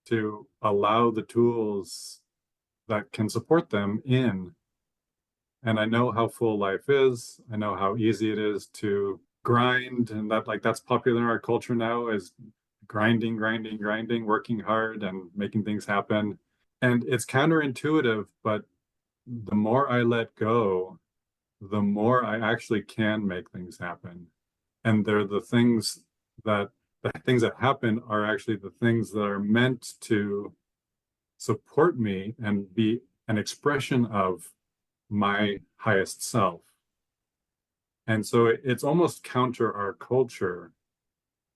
to allow the tools that can support them in. And I know how full life is. I know how easy it is to grind, and that's popular in our culture now, is grinding, grinding, grinding, working hard and making things happen. And it's counterintuitive, but the more I let go, the more I actually can make things happen. And they're the things that happen are actually the things that are meant to support me and be an expression of my highest self. And so it's almost counter our culture,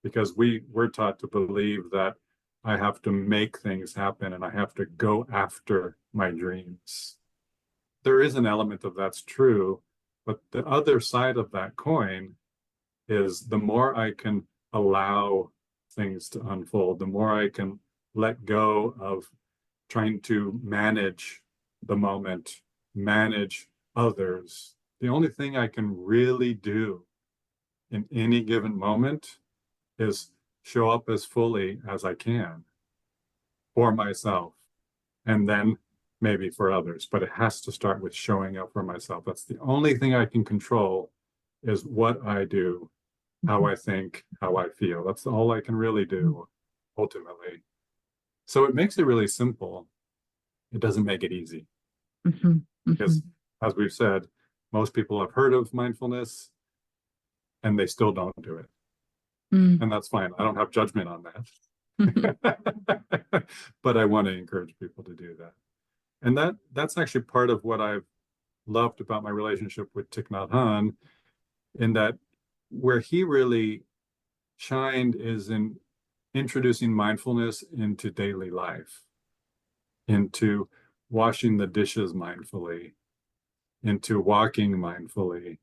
because we're taught to believe that I have to make things happen and I have to go after my dreams. There is an element of that's true, but the other side of that coin is the more I can allow things to unfold, the more I can let go of trying to manage the moment, manage others. The only thing I can really do in any given moment is show up as fully as I can for myself, and then maybe for others. But it has to start with showing up for myself. That's the only thing I can control, is what I do, how I think, how I feel. That's all I can really do, ultimately. So it makes it really simple. It doesn't make it easy. Mm-hmm. Because, as we've said, most people have heard of mindfulness and they still don't do it. Mm. And that's fine. I don't have judgment on that. But I want to encourage people to do that. And that's actually part of what I've loved about my relationship with Thich Nhat Hanh, in that where he really shined is in introducing mindfulness into daily life, into washing the dishes mindfully, into walking mindfully.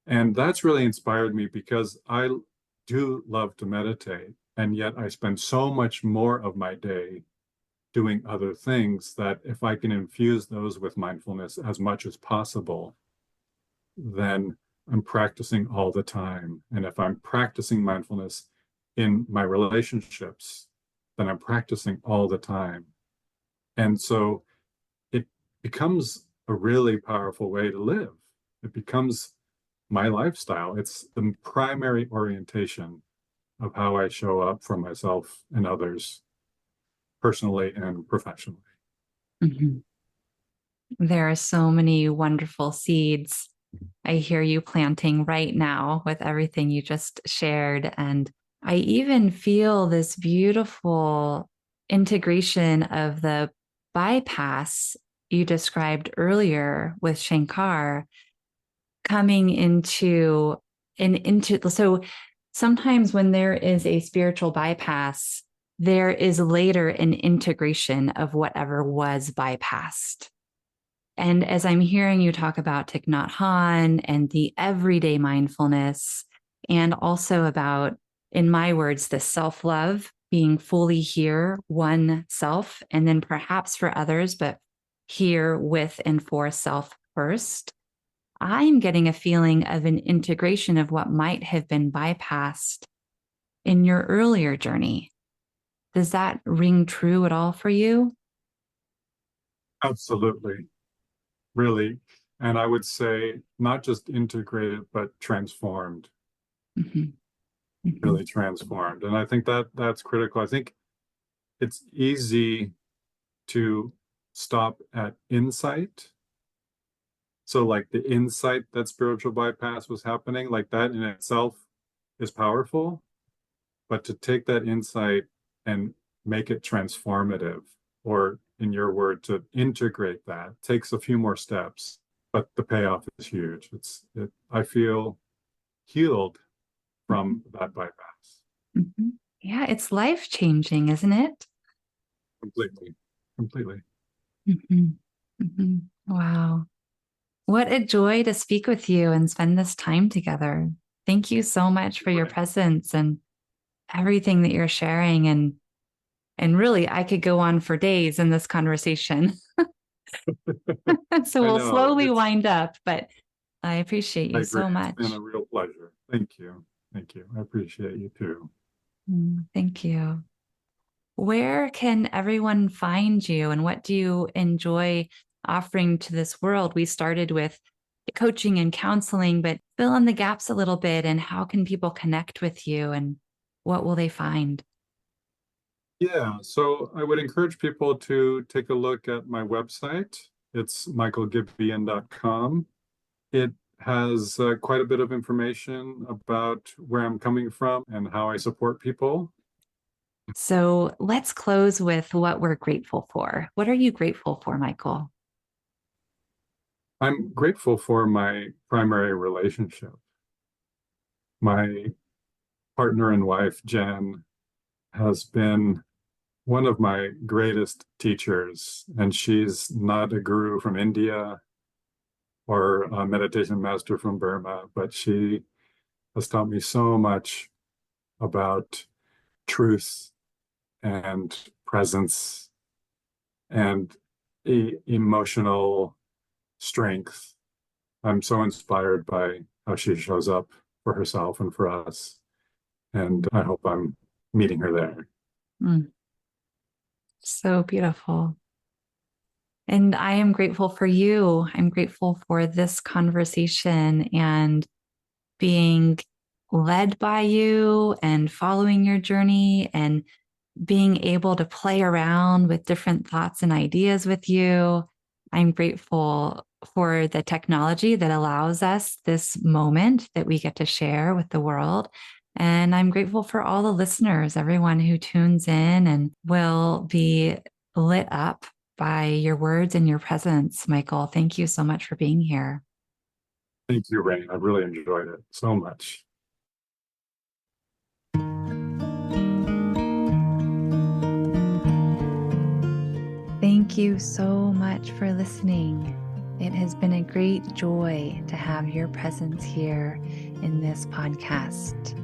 And that's really inspired me, because I do love to meditate, and yet I spend so much more of my day doing other things, that if I can infuse those with mindfulness as much as possible, then I'm practicing all the time. And if I'm practicing mindfulness in my relationships, then I'm practicing all the time. And so it becomes a really powerful way to live. It becomes my lifestyle. It's the primary orientation of how I show up for myself and others, personally and professionally. Mm-hmm. There are so many wonderful seeds I hear you planting right now with everything you just shared. And I even feel this beautiful integration of the bypass you described earlier with Shankar coming into so sometimes when there is a spiritual bypass, there is later an integration of whatever was bypassed. And as I'm hearing you talk about Thich Nhat Hanh and the everyday mindfulness, and also about, in my words, the self-love, being fully here, one self, and then perhaps for others, but here with and for self first, I'm getting a feeling of an integration of what might have been bypassed in your earlier journey. Does that ring true at all for you? Absolutely, really. And I would say not just integrated, but transformed, Mm-hmm. Mm-hmm. really transformed. And I think that's critical. I think it's easy to stop at insight. So like the insight that spiritual bypass was happening, like that in itself is powerful. But to take that insight and make it transformative, or in your word, to integrate that, takes a few more steps, but the payoff is huge. I feel healed from that bypass. Mm-hmm. Yeah, it's life-changing, isn't it? Completely. Completely. Mm-hmm. Mm-hmm. Wow. What a joy to speak with you and spend this time together. Thank you so much for your presence and everything that you're sharing. And And really, I could go on for days in this conversation. So I we'll know. slowly wind up, but I appreciate I you agree. so It's been much. a real pleasure. Thank you. Thank you. I appreciate you too. Thank you. Where can everyone find you, and what do you enjoy offering to this world? We started with coaching and counseling, but fill in the gaps a little bit. And how can people connect with you, and what will they find? Yeah, so I would encourage people to take a look at my website. It's michaelgibian.com. It has quite a bit of information about where I'm coming from and how I support people. So let's close with what we're grateful for. What are you grateful for, Michael? I'm grateful for my primary relationship. My partner and wife, Jen, has been one of my greatest teachers, and she's not a guru from India or a meditation master from Burma, but she has taught me so much about truth and presence and emotional strength. I'm so inspired by how she shows up for herself and for us. And I hope I'm meeting her there. Mm, so beautiful. And I am grateful for you. I'm grateful for this conversation and being led by you and following your journey and being able to play around with different thoughts and ideas with you. I'm grateful for the technology that allows us this moment that we get to share with the world. And I'm grateful for all the listeners, everyone who tunes in and will be lit up by your words and your presence. Michael, thank you so much for being here. Thank you, Rain. I've really enjoyed it so much. Thank you so much for listening. It has been a great joy to have your presence here in this podcast.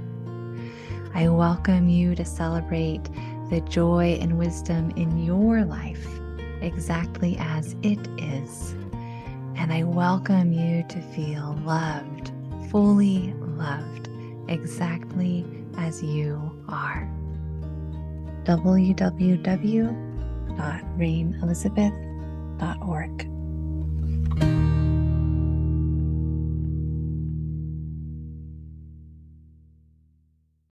I welcome you to celebrate the joy and wisdom in your life exactly as it is. And I welcome you to feel loved, fully loved, exactly as you are. www.rainelizabeth.org